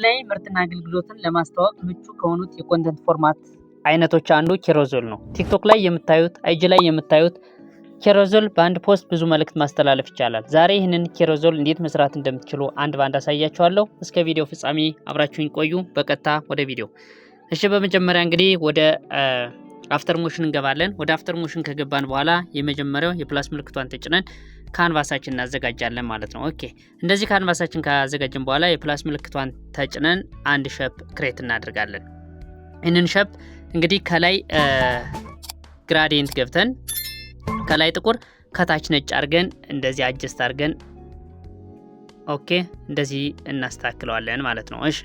ላይ ምርትና አገልግሎትን ለማስተዋወቅ ምቹ ከሆኑት የኮንተንት ፎርማት አይነቶች አንዱ ኬሮዞል ነው። ቲክቶክ ላይ የምታዩት፣ አይጂ ላይ የምታዩት ኬሮዞል በአንድ ፖስት ብዙ መልእክት ማስተላለፍ ይቻላል። ዛሬ ይህንን ኬሮዞል እንዴት መስራት እንደምትችሉ አንድ ባንድ አሳያችኋለሁ። እስከ ቪዲዮ ፍጻሜ አብራችሁኝ ቆዩ። በቀጥታ ወደ ቪዲዮ። እሺ፣ በመጀመሪያ እንግዲህ ወደ አፍተር ሞሽን እንገባለን። ወደ አፍተር ሞሽን ከገባን በኋላ የመጀመሪያው የፕላስ ምልክቷን ተጭነን ካንቫሳችን እናዘጋጃለን ማለት ነው። ኦኬ፣ እንደዚህ ካንቫሳችን ካዘጋጀን በኋላ የፕላስ ምልክቷን ተጭነን አንድ ሼፕ ክሬት እናደርጋለን። ይህንን ሼፕ እንግዲህ ከላይ ግራዲየንት ገብተን ከላይ ጥቁር ከታች ነጭ አድርገን እንደዚህ አጀስት አድርገን ኦኬ፣ እንደዚህ እናስተካክለዋለን ማለት ነው። እሺ፣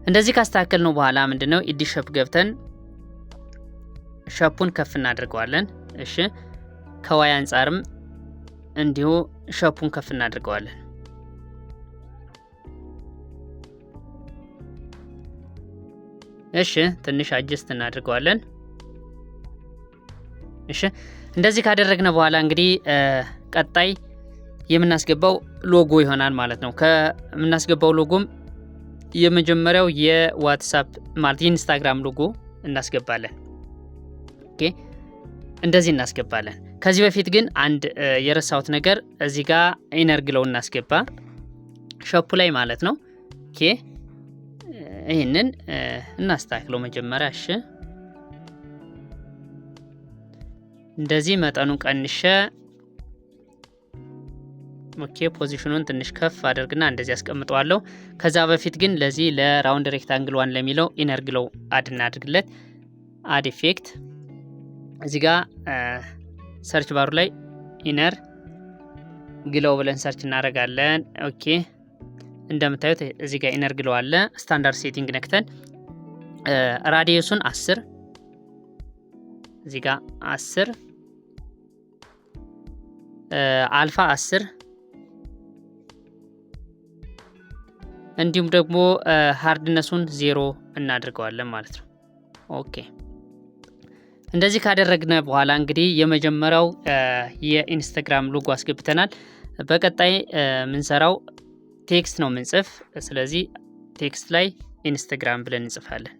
እንደዚህ ካስተካከልነው በኋላ ምንድነው ኤዲት ሼፕ ገብተን ሼፑን ከፍ እናደርገዋለን። እሺ፣ ከዋይ አንጻርም እንዲሁ ሼፑን ከፍ እናደርገዋለን። እሺ፣ ትንሽ አጀስት እናደርገዋለን። እሺ፣ እንደዚህ ካደረግነ በኋላ እንግዲህ ቀጣይ የምናስገባው ሎጎ ይሆናል ማለት ነው። ከምናስገባው ሎጎም የመጀመሪያው የዋትስአፕ ማለት የኢንስታግራም ሎጎ እናስገባለን። ኦኬ፣ እንደዚህ እናስገባለን። ከዚህ በፊት ግን አንድ የረሳሁት ነገር እዚህ ጋር ኢነር ግሎው እናስገባ ሾፑ ላይ ማለት ነው። ኦኬ፣ ይሄንን እናስተካክለው መጀመሪያ። እሺ፣ እንደዚህ መጠኑን ቀንሼ ኦኬ፣ ፖዚሽኑን ትንሽ ከፍ አድርግና እንደዚህ አስቀምጠዋለሁ። ከዛ በፊት ግን ለዚህ ለራውንድ ሬክታንግል ዋን ለሚለው ኢነር ግሎው አድ እናድርግለት። አድ ኢፌክት እዚህ ጋር ሰርች ባሩ ላይ ኢነር ግሎው ብለን ሰርች እናደርጋለን። ኦኬ፣ እንደምታዩት እዚህ ጋር ኢነር ግሎው አለ። ስታንዳርድ ሴቲንግ ነክተን ራዲየሱን 10 እዚህ ጋር 10 አልፋ 10 እንዲሁም ደግሞ ሃርድነሱን 0 እናድርገዋለን ማለት ነው። ኦኬ፣ እንደዚህ ካደረግነ በኋላ እንግዲህ የመጀመሪያው የኢንስታግራም ሎጎ አስገብተናል። በቀጣይ ምንሰራው ቴክስት ነው ምንጽፍ። ስለዚህ ቴክስት ላይ ኢንስታግራም ብለን እንጽፋለን።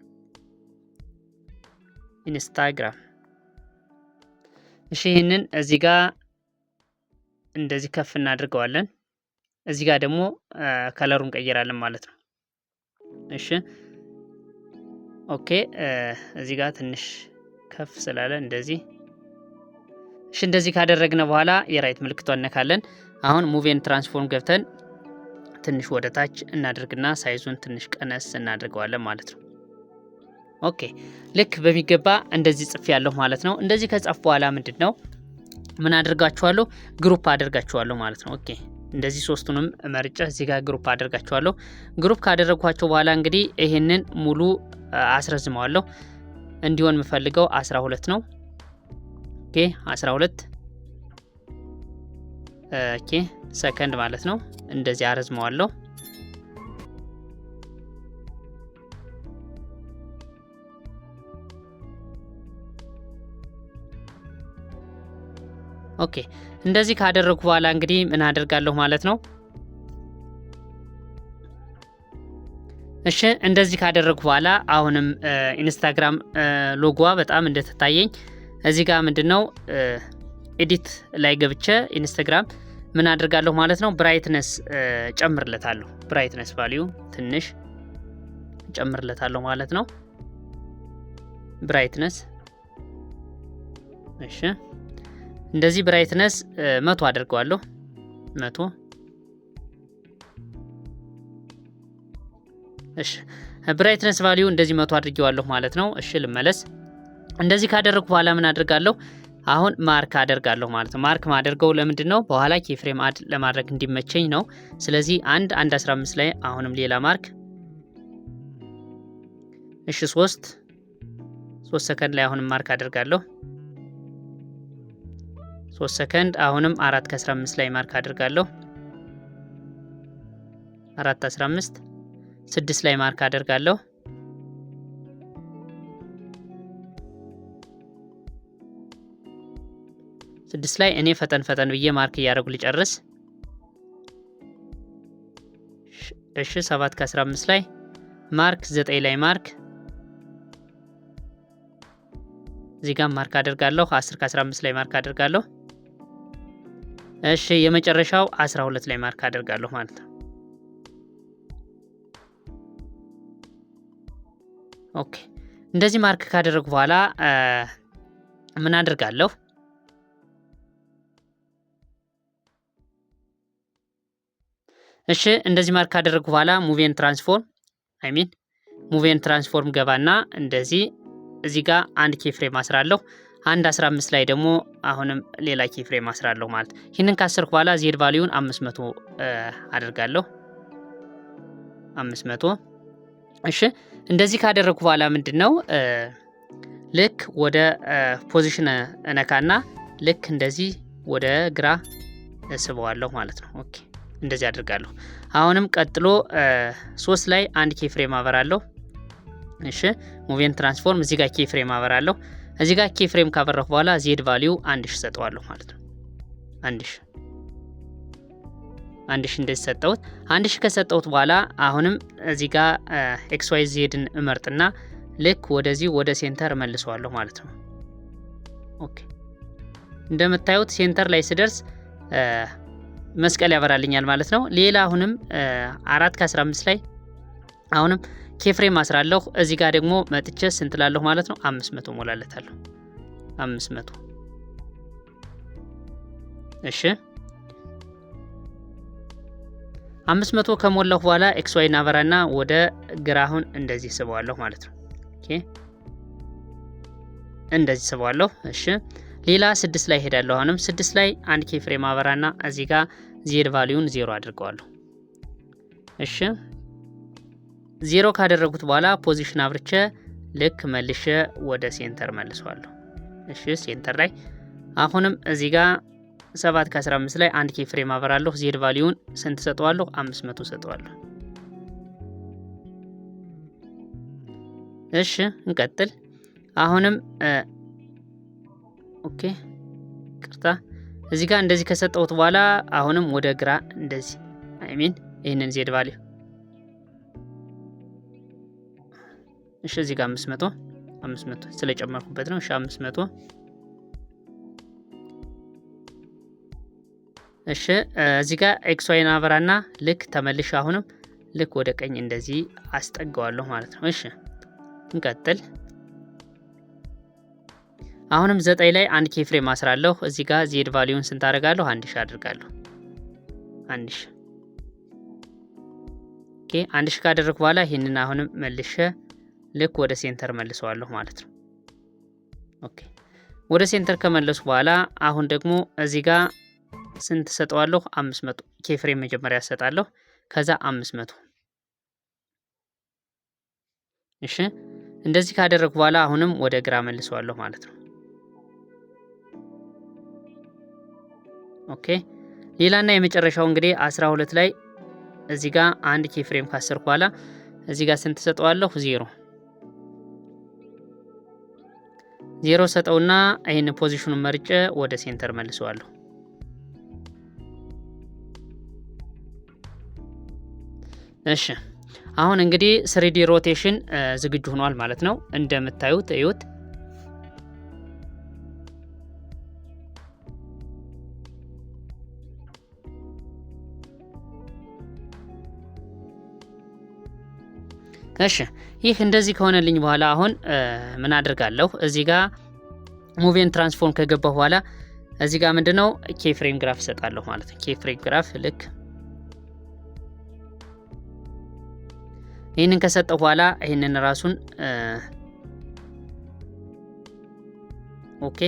ኢንስታግራም። እሺ፣ ይህንን እዚህ ጋር እንደዚህ ከፍ እናድርገዋለን። እዚህ ጋር ደግሞ ከለሩን ቀይራለን ማለት ነው። እሺ፣ ኦኬ፣ እዚህ ጋር ትንሽ ከፍ ስላለ እንደዚህ። እሺ፣ እንደዚህ ካደረግነ በኋላ የራይት ምልክቷን እነካለን። አሁን ሙቭ ኤንድ ትራንስፎርም ገብተን ትንሽ ወደ ታች እናድርግና ሳይዙን ትንሽ ቀነስ እናድርገዋለን ማለት ነው። ኦኬ፣ ልክ በሚገባ እንደዚህ ጽፍ ያለሁ ማለት ነው። እንደዚህ ከጻፍ በኋላ ምንድነው ምን አድርጋችኋለሁ? ግሩፕ አድርጋችኋለሁ ማለት ነው። ኦኬ፣ እንደዚህ ሶስቱንም መርጬ እዚህ ጋር ግሩፕ አድርጋችኋለሁ። ግሩፕ ካደረግኳቸው በኋላ እንግዲህ ይሄንን ሙሉ አስረዝመዋለሁ። እንዲሆን የምፈልገው 12 ነው። ኦኬ፣ 12 ኦኬ ሰከንድ ማለት ነው። እንደዚህ አረዝመዋለሁ። ኦኬ፣ እንደዚህ ካደረኩ በኋላ እንግዲህ ምን አደርጋለሁ ማለት ነው። እሺ፣ እንደዚህ ካደረኩ በኋላ አሁንም ኢንስታግራም ሎጎዋ በጣም እንደተታየኝ እዚህ ጋር ምንድነው ኤዲት ላይ ገብቼ ኢንስታግራም ምን አድርጋለሁ ማለት ነው፣ ብራይትነስ ጨምርለታለሁ። ብራይትነስ ቫልዩ ትንሽ ጨምርለታለሁ ማለት ነው። ብራይትነስ እሺ፣ እንደዚህ ብራይትነስ 100 አድርገዋለሁ። 100 እሺ፣ ብራይትነስ ቫልዩ እንደዚህ 100 አድርጌዋለሁ ማለት ነው። እሺ፣ ልመለስ። እንደዚህ ካደረኩ በኋላ ምን አድርጋለሁ አሁን ማርክ አደርጋለሁ ማለት ነው። ማርክ ማደርገው ለምንድነው በኋላ ኪፍሬም አድ ለማድረግ እንዲመቸኝ ነው። ስለዚህ 1:15 ላይ አሁንም ሌላ ማርክ። እሺ፣ 3 ሰከንድ ላይ አሁንም ማርክ አደርጋለሁ። 3 ሰከንድ አሁንም 4:15 ላይ ማርክ አደርጋለሁ። 4:15 6 ላይ ማርክ አደርጋለሁ። 6 ላይ እኔ ፈጠን ብዬ ማርክ እያደረጉ ልጨርስ። እሺ 7 ከ15 ላይ ማርክ 9 ላይ ማርክ እዚህ ጋር ማርክ አደርጋለሁ። 10 ከ15 ላይ ማርክ አደርጋለሁ። እሺ የመጨረሻው 12 ላይ ማርክ አደርጋለሁ ማለት ነው። ኦኬ እንደዚህ ማርክ ካደረጉ በኋላ ምን አደርጋለሁ? እሺ እንደዚህ ማርክ ካደረጉ በኋላ ሙቭ ኤንድ ትራንስፎርም ገባና እንደዚህ እዚህ ጋር አንድ ኪ ፍሬም አስራለሁ። አንድ 15 ላይ ደግሞ አሁንም ሌላ ኪ ፍሬም አስራለሁ ማለት። ይህንን ካሰርኩ በኋላ ዜድ ቫልዩን 500 አደርጋለሁ። 500 እሺ እንደዚህ ካደረኩ በኋላ ምንድነው ልክ ወደ ፖዚሽን እነካና ልክ እንደዚህ ወደ ግራ እስበዋለሁ ማለት ነው። ኦኬ እንደዚህ አድርጋለሁ። አሁንም ቀጥሎ 3 ላይ አንድ ኪ ፍሬም አበራለሁ። እሺ ሙቭ ኤንድ ትራንስፎርም እዚህ ጋር ኪ ፍሬም አበራለሁ። እዚህ ጋር ኪ ፍሬም ካበራሁ በኋላ ዜድ ቫልዩ 1000 ሰጠዋለሁ ማለት ነው። 1000 እንደዚህ ሰጠሁት። 1000 ከሰጠሁት በኋላ አሁንም እዚህ ጋር ኤክስ ዋይ ዜድን እመርጥና ልክ ወደዚህ ወደ ሴንተር መልሰዋለሁ ማለት ነው። ኦኬ እንደምታዩት ሴንተር ላይ ስደርስ መስቀል ያበራልኛል ማለት ነው። ሌላ አሁንም 4 ከ15 ላይ አሁንም ኬፍሬም አስራለሁ። እዚህ ጋር ደግሞ መጥቼ ስንት ላለሁ ማለት ነው 500 ሞላለታለሁ። 500 እሺ 500 ከሞላሁ በኋላ ኤክስ ዋይ ናበራና ወደ ግራሁን እንደዚህ ስበዋለሁ ማለት ነው። ኦኬ እንደዚህ ስበዋለሁ። እሺ ሌላ 6 ላይ ሄዳለሁ። አሁንም 6 ላይ አንድ ኬ ፍሬም አበራና እዚህ ጋር ዜድ ቫልዩን 0 አድርገዋለሁ። እሺ 0 ካደረጉት በኋላ ፖዚሽን አብርቼ ልክ መልሼ ወደ ሴንተር መልሰዋለሁ። እሺ ሴንተር ላይ አሁንም እዚህ ጋር 7 ከ15 ላይ አንድ ኬ ፍሬም አበራለሁ። ዜድ ቫልዩን ስንት ሰጠዋለሁ? 500 ሰጠዋለሁ። እሺ እንቀጥል። አሁንም ኦኬ ቅርታ እዚህ ጋር እንደዚህ ከሰጠሁት በኋላ አሁንም ወደ ግራ እንደዚህ ይህንን ዜድ ቫልዩ እሺ እዚህ ጋር 500 ስለጨመርኩበት ነው። እሺ 500 እሺ እዚህ ጋር ኤክስ ዋይ ናበራና ልክ ተመልሼ አሁንም ልክ ወደ ቀኝ እንደዚህ አስጠጋዋለሁ ማለት ነው። እሺ እንቀጥል። አሁንም 9 ላይ አንድ ኬ ፍሬም አስራለሁ። እዚህ ጋር ዜድ ቫልዩን ስንት አደርጋለሁ? 1000 አድርጋለሁ። 1000 ኦኬ 1000 ካደረኩ በኋላ ይሄንን አሁንም መልሼ ልክ ወደ ሴንተር መልሰዋለሁ ማለት ነው። ኦኬ ወደ ሴንተር ከመለሱ በኋላ አሁን ደግሞ እዚህ ጋር ስንት ሰጠዋለሁ? 500 ኬ ፍሬም መጀመሪያ ሰጣለሁ። ከዛ 500 እሺ እንደዚህ ካደረኩ በኋላ አሁንም ወደ ግራ መልሰዋለሁ ማለት ነው። ኦኬ ሌላና የመጨረሻው እንግዲህ 12 ላይ እዚህ ጋር አንድ ኬ ፍሬም ካሰርኩ በኋላ እዚህ ጋር ስንት ሰጠዋለሁ? 0 ሰጠውና ይሄን ፖዚሽኑን መርጬ ወደ ሴንተር መልሰዋለሁ። እሺ አሁን እንግዲህ 3D ሮቴሽን ዝግጁ ሆኗል ማለት ነው። እንደምታዩት እዩት። እሺ ይህ እንደዚህ ከሆነልኝ በኋላ አሁን ምን አደርጋለሁ? እዚህ ጋር ሙቭ ኤንድ ትራንስፎርም ከገባሁ በኋላ እዚህ ጋር ምንድነው ኬ ፍሬም ግራፍ እሰጣለሁ ማለት ነው። ኬ ፍሬም ግራፍ ልክ ይህንን ከሰጠሁ በኋላ ይህንን ራሱን ኦኬ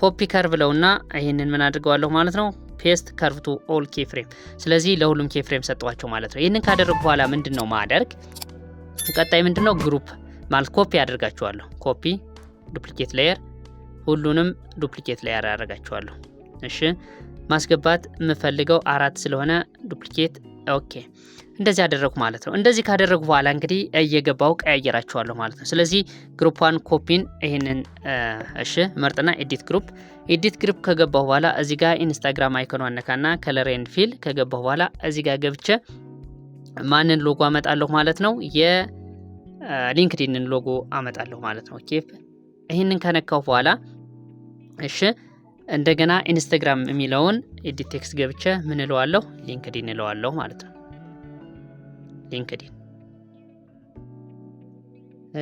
ኮፒ ከርቭ ለውና ይህንን ምን አድርገዋለሁ ማለት ነው ፔስት ከርቭ ቱ ኦል ኬ ፍሬም። ስለዚህ ለሁሉም ኬ ፍሬም ሰጠዋቸው ማለት ነው። ይህንን ካደረጉ በኋላ ምንድነው ማደርግ ቀጣይ ምንድነው ግሩፕ ማለት ኮፒ አድርጋቸዋለሁ። ኮፒ ዱፕሊኬት ሌየር ሁሉንም ዱፕሊኬት ሌየር አደርጋቸዋለሁ። እሺ ማስገባት የምፈልገው 4 ስለሆነ ዱፕሊኬት ኦኬ እንደዚህ አደረኩ ማለት ነው። እንደዚህ ካደረጉ በኋላ እንግዲህ እየገባው ቀያየራቸዋለሁ ማለት ነው። ስለዚህ ግሩፕ 1 ኮፒን ይሄንን እሺ መርጥና ኤዲት ግሩፕ ከገባው በኋላ እዚህ ጋር ኢንስታግራም አይኮን አነካና ከለር ኤንድ ፊል ከገባው በኋላ እዚህ ጋር ገብቼ ማንን ሎጎ አመጣለሁ ማለት ነው? የሊንክዲንን ሎጎ አመጣለሁ ማለት ነው። ኦኬ ይህንን ከነካው በኋላ እሺ እንደገና ኢንስታግራም የሚለውን ኤዲት ቴክስት ገብቼ ምን እለዋለሁ? ሊንክዲን እለዋለሁ ማለት ነው። ሊንክዲን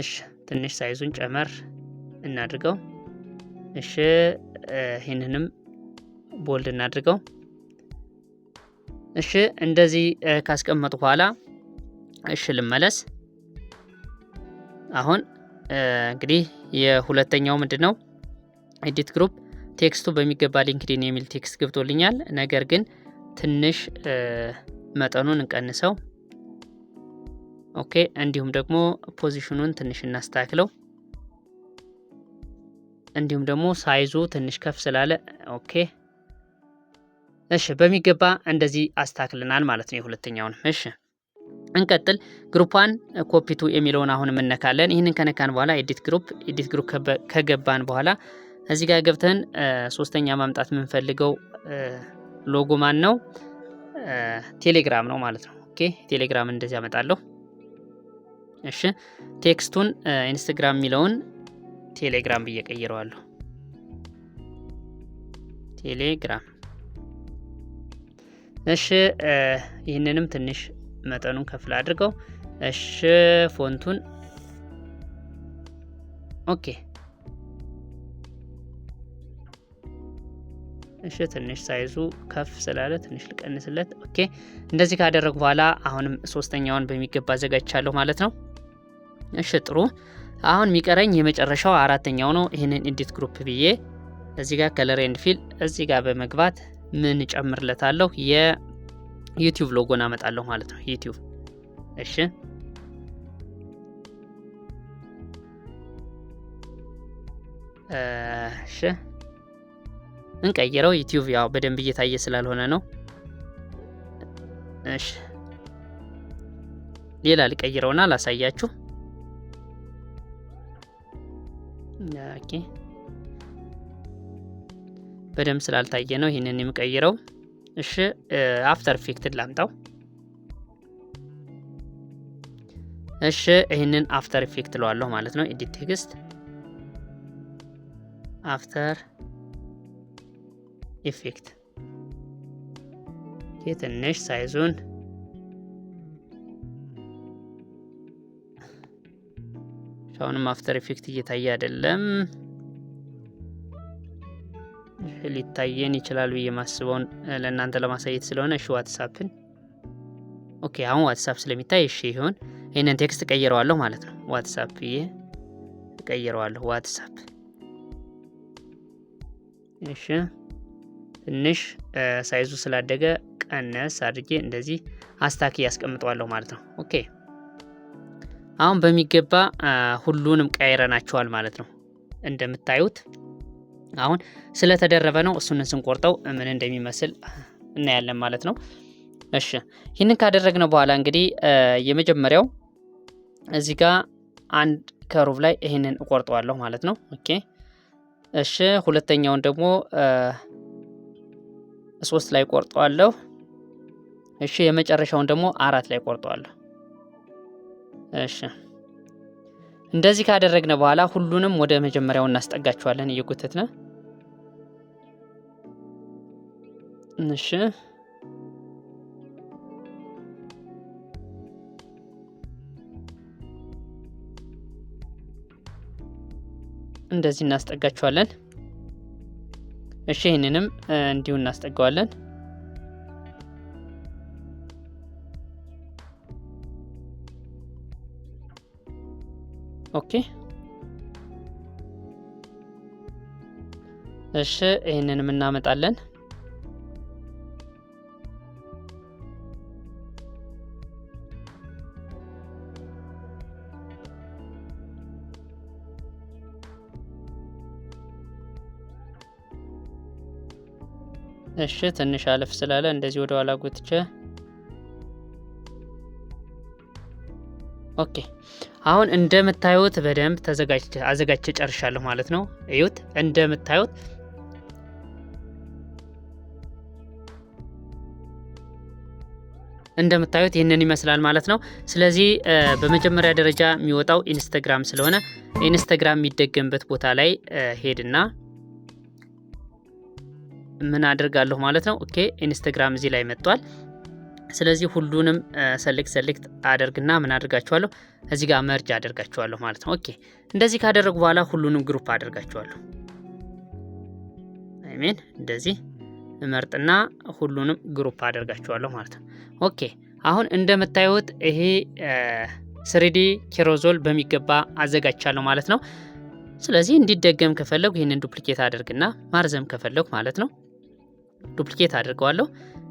እሺ ትንሽ ሳይዙን ጨመር እናድርገው። እሺ ይህንንም ቦልድ እናድርገው። እሺ እንደዚህ ካስቀመጡ በኋላ እሺ ልመለስ። አሁን እንግዲህ የሁለተኛው ምንድነው ኤዲት ግሩፕ ቴክስቱ በሚገባ ሊንክዲን የሚል ቴክስት ገብቶልኛል። ነገር ግን ትንሽ መጠኑን እንቀንሰው። ኦኬ እንዲሁም ደግሞ ፖዚሽኑን ትንሽ እናስተካክለው። እንዲሁም ደግሞ ሳይዙ ትንሽ ከፍ ስላለ ኦኬ እሺ በሚገባ እንደዚህ አስተካክለናል ማለት ነው የሁለተኛውን። እሺ እንቀጥል። ግሩፓን ኮፒቱ የሚለውን አሁን እንነካለን። ይህንን ከነካን በኋላ ኤዲት ግሩፕ ከገባን በኋላ እዚህ ጋር ገብተን ሶስተኛ ማምጣት የምንፈልገው ሎጎ ማን ነው? ቴሌግራም ነው ማለት ነው። ኦኬ ቴሌግራም እንደዚህ አመጣለሁ። እሺ ቴክስቱን ኢንስታግራም የሚለውን ቴሌግራም ብዬ ቀይረዋለሁ። ቴሌግራም እሺ ይህንንም ትንሽ መጠኑን ከፍል አድርገው። እሺ ፎንቱን ኦኬ እሺ ትንሽ ሳይዙ ከፍ ስላለ ትንሽ ልቀንስለት። ኦኬ እንደዚህ ካደረጉ በኋላ አሁንም ሶስተኛውን በሚገባ አዘጋጅቻለሁ ማለት ነው። እሺ ጥሩ። አሁን የሚቀረኝ የመጨረሻው አራተኛው ነው። ይህንን ኤዲት ግሩፕ ብዬ እዚህ ጋር ከለር ኤንድ ፊል እዚህ ጋር በመግባት ምን ጨምርለታለሁ? የዩቲዩብ ሎጎን አመጣለሁ ማለት ነው። ዩቲዩብ እሺ እሺ እንቀይረው። ዩቲዩብ ያው በደንብ እየታየ ስላልሆነ ነው። እሺ ሌላ ልቀይረውና ላሳያችሁ። ኦኬ በደንብ ስላልታየ ነው ይሄንን የምቀይረው። እሺ አፍተር ኢፌክት ላምጣው። እሺ ይሄንን አፍተር ኢፌክት ለዋለሁ ማለት ነው። ኤዲት ቴክስት አፍተር ኢፌክት ትንሽ ሳይዙን አሁንም አፍተር ኢፌክት እየታየ አይደለም። ሊታየን ይችላል ብዬ ማስበውን ለእናንተ ለማሳየት ስለሆነ እሺ ዋትስአፕን ኦኬ አሁን ዋትስአፕ ስለሚታይ እሺ ይሁን። ይሄንን ቴክስት ቀይረዋለሁ ማለት ነው። ዋትስአፕ ብዬ ቀይረዋለሁ። ዋትስአፕ እሺ ትንሽ ሳይዙ ስላደገ ቀነስ አድርጌ እንደዚህ አስታክ ያስቀምጠዋለሁ ማለት ነው። ኦኬ አሁን በሚገባ ሁሉንም ቀይረናቸዋል ማለት ነው። እንደምታዩት አሁን ስለተደረበ ነው። እሱን ስንቆርጠው ምን እንደሚመስል እናያለን ማለት ነው። እሺ ይህንን ካደረግነው በኋላ እንግዲህ የመጀመሪያው እዚህ ጋር አንድ ከሩብ ላይ ይህንን እቆርጠዋለሁ ማለት ነው። ኦኬ እሺ ሁለተኛውን ደግሞ 3 ላይ ቆርጠዋለሁ። እሺ የመጨረሻውን ደግሞ 4 ላይ ቆርጠዋለሁ። እሺ እንደዚህ ካደረግነ በኋላ ሁሉንም ወደ መጀመሪያው እናስጠጋቸዋለን እየጎተትነ። እሺ እንደዚህ እናስጠጋቸዋለን። እሺ ይሄንንም እንዲሁ እናስጠጋዋለን። ኦኬ እሺ ይሄንንም እናመጣለን። እሺ ትንሽ አለፍ ስላለ እንደዚህ ወደ ኋላ ጎትቼ ኦኬ አሁን እንደምታዩት በደንብ አዘጋጅቼ ጨርሻለሁ ማለት ነው። እዩት እንደምታዩት እንደምታዩት ይህንን ይመስላል ማለት ነው። ስለዚህ በመጀመሪያ ደረጃ የሚወጣው ኢንስታግራም ስለሆነ ኢንስታግራም የሚደገምበት ቦታ ላይ ሄድና ምን አድርጋለሁ ማለት ነው። ኦኬ ኢንስታግራም እዚህ ላይ መጥቷል። ስለዚህ ሁሉንም ሰሌክት አደርግና ምን አድርጋቸዋለሁ እዚህ ጋር መርጅ አደርጋቸዋለሁ ማለት ነው። ኦኬ እንደዚህ ካደረጉ በኋላ ሁሉንም ግሩፕ አደርጋቸዋለሁ። አይሜን እንደዚህ እመርጥና ሁሉንም ግሩፕ አደርጋቸዋለሁ ማለት ነው። ኦኬ አሁን እንደምታዩት ይሄ ስሪዲ ኬሮዞል በሚገባ አዘጋጅቻለሁ ማለት ነው። ስለዚህ እንዲደገም ከፈለጉ ይህንን ዱፕሊኬት አድርግና ማርዘም ከፈለጉ ማለት ነው ዱፕሊኬት አድርገዋለሁ።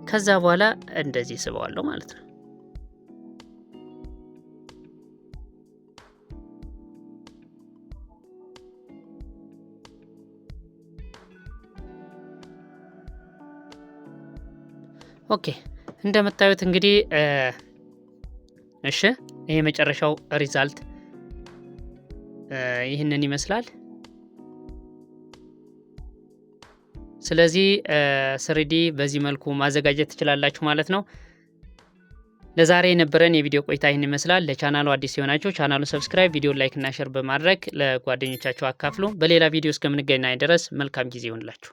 ከዛ በኋላ እንደዚህ ስበዋለሁ ማለት ነው። ኦኬ እንደምታዩት እንግዲህ እሺ ይሄ መጨረሻው ሪዛልት ይህንን ይመስላል። ስለዚህ ስሪዲ በዚህ መልኩ ማዘጋጀት ትችላላችሁ ማለት ነው። ለዛሬ የነበረን የቪዲዮ ቆይታ ይህን ይመስላል። ለቻናሉ አዲስ የሆናችሁ ቻናሉን ሰብስክራይብ፣ ቪዲዮ ላይክ እና ሼር በማድረግ ለጓደኞቻችሁ አካፍሉ። በሌላ ቪዲዮ እስከምንገናኝ ድረስ መልካም ጊዜ ይሁንላችሁ።